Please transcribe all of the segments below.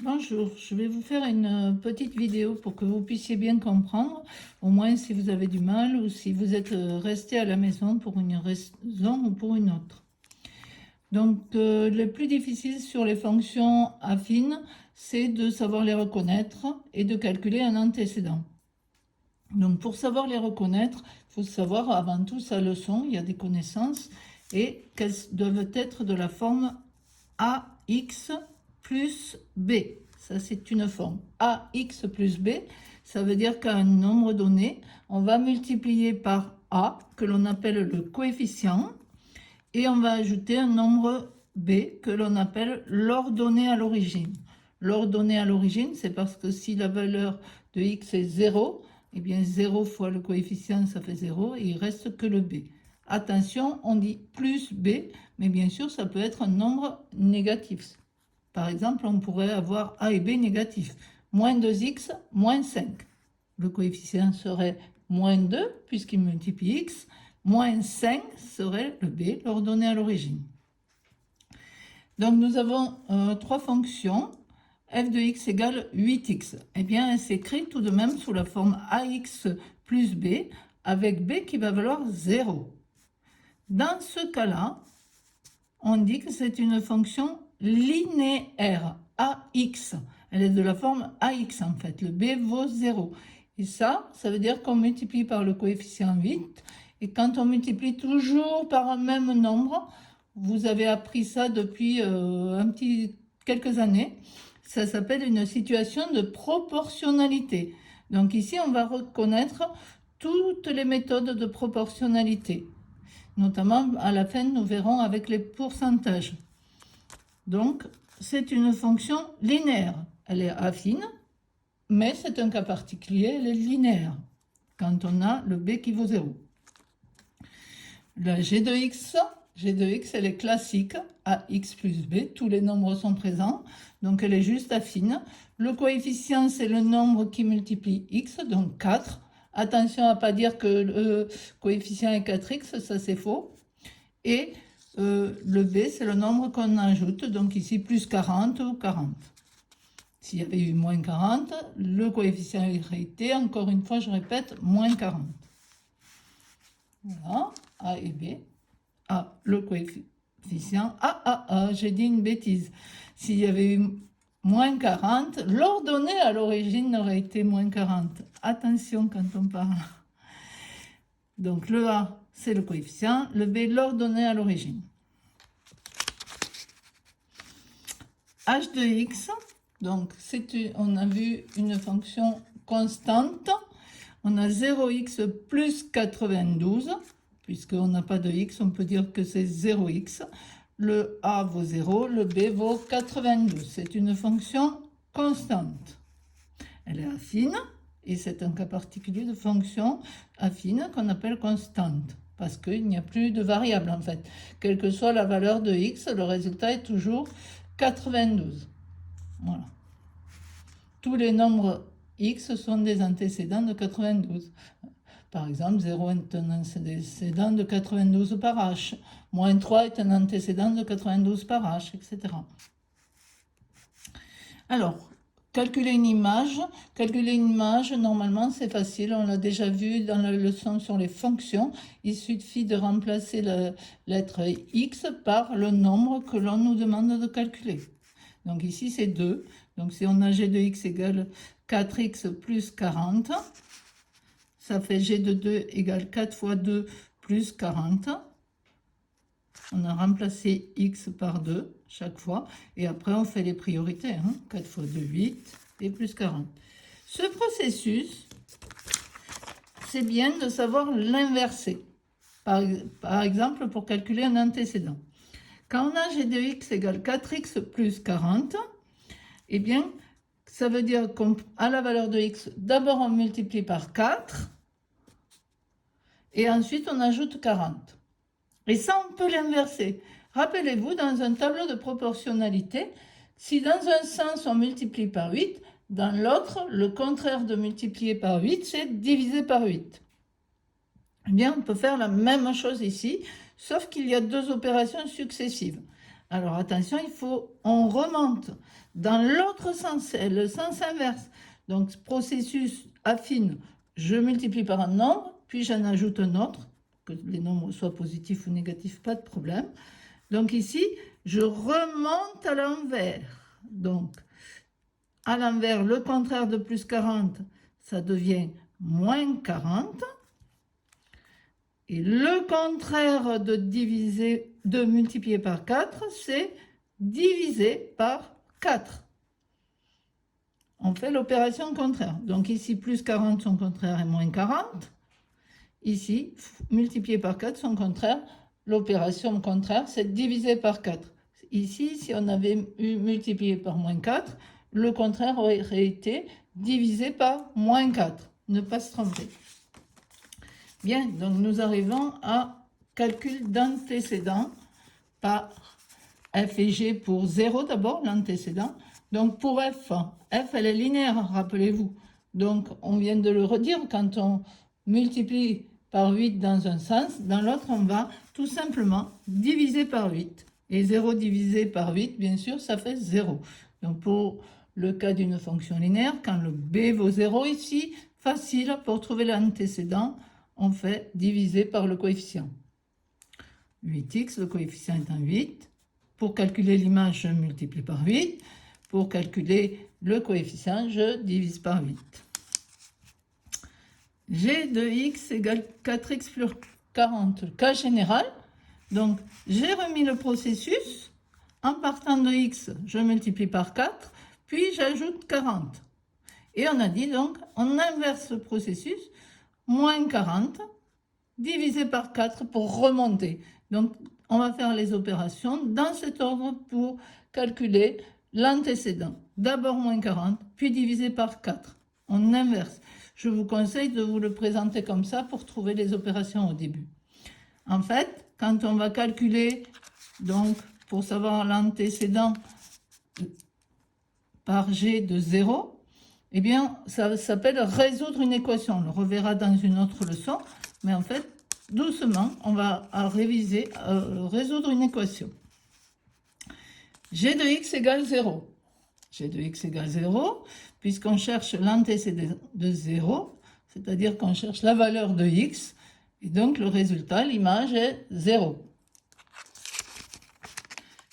Bonjour, je vais vous faire une petite vidéo pour que vous puissiez bien comprendre, au moins si vous avez du mal ou si vous êtes resté à la maison pour une raison ou pour une autre. Donc, le plus difficile sur les fonctions affines, c'est de savoir les reconnaître et de calculer un antécédent. Donc, pour savoir les reconnaître, il faut savoir avant tout sa leçon, il y a des connaissances, et qu'elles doivent être de la forme AX plus B. Ça, c'est une forme. AX plus B, ça veut dire qu'à un nombre donné, on va multiplier par A, que l'on appelle le coefficient, et on va ajouter un nombre B, que l'on appelle l'ordonnée à l'origine. L'ordonnée à l'origine, c'est parce que si la valeur de X est 0, eh bien 0 fois le coefficient, ça fait 0, et il reste que le B. Attention, on dit plus B, mais bien sûr, ça peut être un nombre négatif. Par exemple, on pourrait avoir A et B négatifs. Moins 2x, moins 5. Le coefficient serait moins 2, puisqu'il multiplie x. Moins 5 serait le B, l'ordonnée à l'origine. Donc, nous avons trois fonctions. F de x égale 8x. Eh bien, elle s'écrit tout de même sous la forme ax plus b, avec b qui va valoir 0. Dans ce cas-là, on dit que c'est une fonction linéaire, ax. Elle est de la forme ax en fait, le b vaut 0. Et ça veut dire qu'on multiplie par le coefficient 8. Et quand on multiplie toujours par un même nombre, vous avez appris ça depuis quelques années, ça s'appelle une situation de proportionnalité. Donc ici, on va reconnaître toutes les méthodes de proportionnalité. Notamment, à la fin, nous verrons avec les pourcentages. Donc, c'est une fonction linéaire. Elle est affine, mais c'est un cas particulier, elle est linéaire, quand on a le b qui vaut 0. La g de x, elle est classique, ax plus b, tous les nombres sont présents, donc elle est juste affine. Le coefficient, c'est le nombre qui multiplie x, donc 4. Attention à ne pas dire que le coefficient est 4x, ça c'est faux. Et le b, c'est le nombre qu'on ajoute, donc ici plus 40 ou 40. S'il y avait eu moins 40, le coefficient aurait été, encore une fois, je répète, moins 40. Voilà, A et B. A, le coefficient. J'ai dit une bêtise. S'il y avait eu moins 40, l'ordonnée à l'origine aurait été moins 40. Attention quand on parle. Donc le A, c'est le coefficient. Le B, l'ordonnée à l'origine. H de x, donc on a vu une fonction constante. On a 0x plus 92. Puisqu'on n'a pas de x, on peut dire que c'est 0x. Le a vaut 0, le b vaut 92. C'est une fonction constante. Elle est affine, et c'est un cas particulier de fonction affine qu'on appelle constante, parce qu'il n'y a plus de variable en fait. Quelle que soit la valeur de x, le résultat est toujours 92. Voilà. Tous les nombres x sont des antécédents de 92. Par exemple, 0 est un antécédent de 92 par h. Moins 3 est un antécédent de 92 par h, etc. Alors, calculer une image. Calculer une image, normalement, c'est facile. On l'a déjà vu dans la leçon sur les fonctions. Il suffit de remplacer la lettre x par le nombre que l'on nous demande de calculer. Donc ici, c'est 2. Donc si on a g de x égale 4x plus 40, ça fait g de 2 égale 4 fois 2 plus 40. On a remplacé x par 2 chaque fois. Et après, on fait les priorités. 4 fois 2, 8 et plus 40. Ce processus, c'est bien de savoir l'inverser. Par exemple, pour calculer un antécédent. Quand on a g de x égale 4x plus 40, eh bien, ça veut dire qu'à la valeur de x, d'abord on multiplie par 4. Et ensuite, on ajoute 40. Et ça, on peut l'inverser. Rappelez-vous, dans un tableau de proportionnalité, si dans un sens, on multiplie par 8, dans l'autre, le contraire de multiplier par 8, c'est diviser par 8. Eh bien, on peut faire la même chose ici, sauf qu'il y a deux opérations successives. Alors attention, on remonte dans l'autre sens, c'est le sens inverse. Donc processus affine, je multiplie par un nombre, puis j'en ajoute un autre, que les nombres soient positifs ou négatifs, pas de problème. Donc ici, je remonte à l'envers. Donc à l'envers, le contraire de plus 40, ça devient moins 40. Et le contraire de multiplier par 4, c'est diviser par 4. On fait l'opération contraire. Donc ici, plus 40, son contraire est moins 40. Ici, multiplier par 4, son contraire, l'opération contraire, c'est diviser par 4. Ici, si on avait eu multiplié par moins 4, le contraire aurait été divisé par moins 4. Ne pas se tromper. Bien, donc nous arrivons à calcul d'antécédent par f et g pour 0 d'abord, l'antécédent. Donc pour f, elle est linéaire, rappelez-vous. Donc on vient de le redire, quand on multiplie par 8 dans un sens, dans l'autre on va tout simplement diviser par 8. Et 0 divisé par 8, bien sûr, ça fait 0. Donc pour le cas d'une fonction linéaire, quand le b vaut 0 ici, facile, pour trouver l'antécédent, on fait diviser par le coefficient. 8x, le coefficient est en 8. Pour calculer l'image, je multiplie par 8. Pour calculer le coefficient, je divise par 8. G de x égale 4x plus 40, cas général. Donc, j'ai remis le processus. En partant de x, je multiplie par 4, puis j'ajoute 40. Et on a dit donc, on inverse le processus, moins 40, divisé par 4 pour remonter. Donc, on va faire les opérations dans cet ordre pour calculer l'antécédent. D'abord moins 40, puis divisé par 4. On inverse. Je vous conseille de vous le présenter comme ça pour trouver les opérations au début. En fait, quand on va calculer, donc, pour savoir l'antécédent par G de 0, eh bien, ça s'appelle résoudre une équation. On le reverra dans une autre leçon, mais en fait, doucement, on va réviser, résoudre une équation. G de x égale 0. G de x égale 0, puisqu'on cherche l'antécédent de 0, c'est-à-dire qu'on cherche la valeur de x, et donc le résultat, l'image est 0.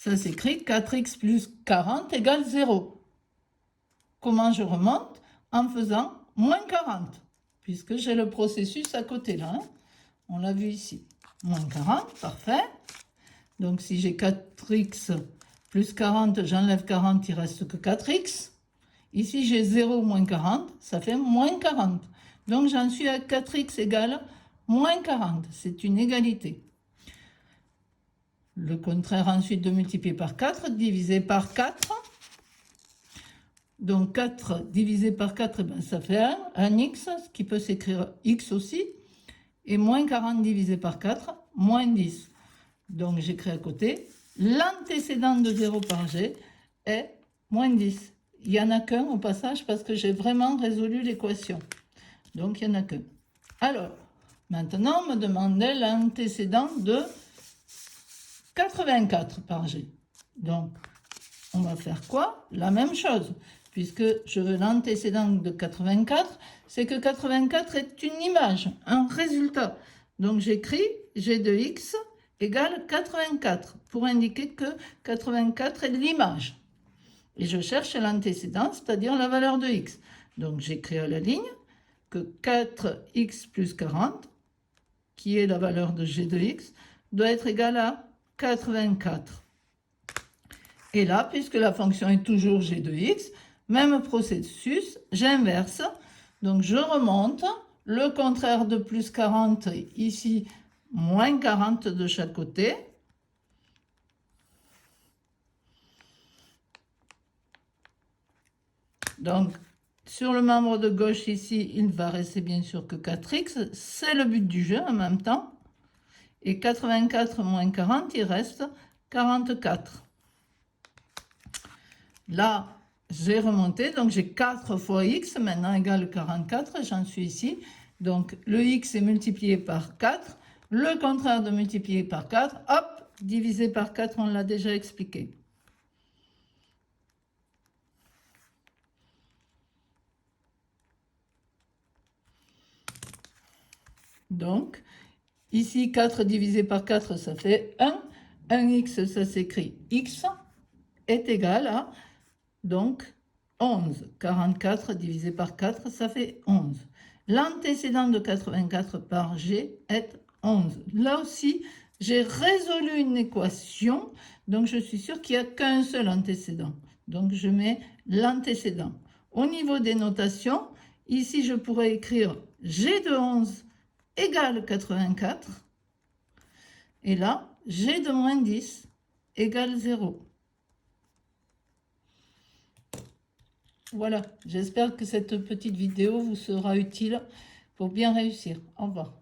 Ça s'écrit 4x plus 40 égale 0. Comment je remonte? En faisant moins 40, puisque j'ai le processus à côté là. Hein. On l'a vu ici. Moins 40, parfait. Donc si j'ai 4x plus 40, j'enlève 40, il reste que 4x. Ici j'ai 0 moins 40, ça fait moins 40. Donc j'en suis à 4x égale moins 40. C'est une égalité. Le contraire ensuite de multiplier par 4, divisé par 4. Donc 4 divisé par 4, ben, ça fait 1 x, ce qui peut s'écrire x aussi. Et moins 40 divisé par 4, moins 10. Donc j'écris à côté, l'antécédent de 0 par g est moins 10. Il n'y en a qu'un au passage parce que j'ai vraiment résolu l'équation. Donc il n'y en a qu'un. Alors, maintenant on me demandait l'antécédent de 84 par g. Donc, on va faire quoi? La même chose. Puisque je veux l'antécédent de 84, c'est que 84 est une image, un résultat. Donc j'écris g de x égale 84 pour indiquer que 84 est l'image. Et je cherche l'antécédent, c'est-à-dire la valeur de x. Donc j'écris à la ligne que 4x plus 40, qui est la valeur de g de x, doit être égal à 84. Et là, puisque la fonction est toujours g de x, même processus, j'inverse. Donc, je remonte. Le contraire de plus 40, ici, moins 40 de chaque côté. Donc, sur le membre de gauche ici, il va rester bien sûr que 4x. C'est le but du jeu en même temps. Et 84 moins 40, il reste 44. Là, j'ai remonté, donc j'ai 4 fois x, maintenant égale 44, j'en suis ici. Donc, le x est multiplié par 4. Le contraire de multiplier par 4, hop, divisé par 4, on l'a déjà expliqué. Donc, ici, 4 divisé par 4, ça fait 1. 1x, ça s'écrit x, est égal à, donc, 11. 44 divisé par 4, ça fait 11. L'antécédent de 84 par g est 11. Là aussi, j'ai résolu une équation, donc je suis sûre qu'il n'y a qu'un seul antécédent. Donc, je mets l'antécédent. Au niveau des notations, ici, je pourrais écrire g de 11 égale 84. Et là, g de moins 10 égale 0. Voilà, j'espère que cette petite vidéo vous sera utile pour bien réussir. Au revoir.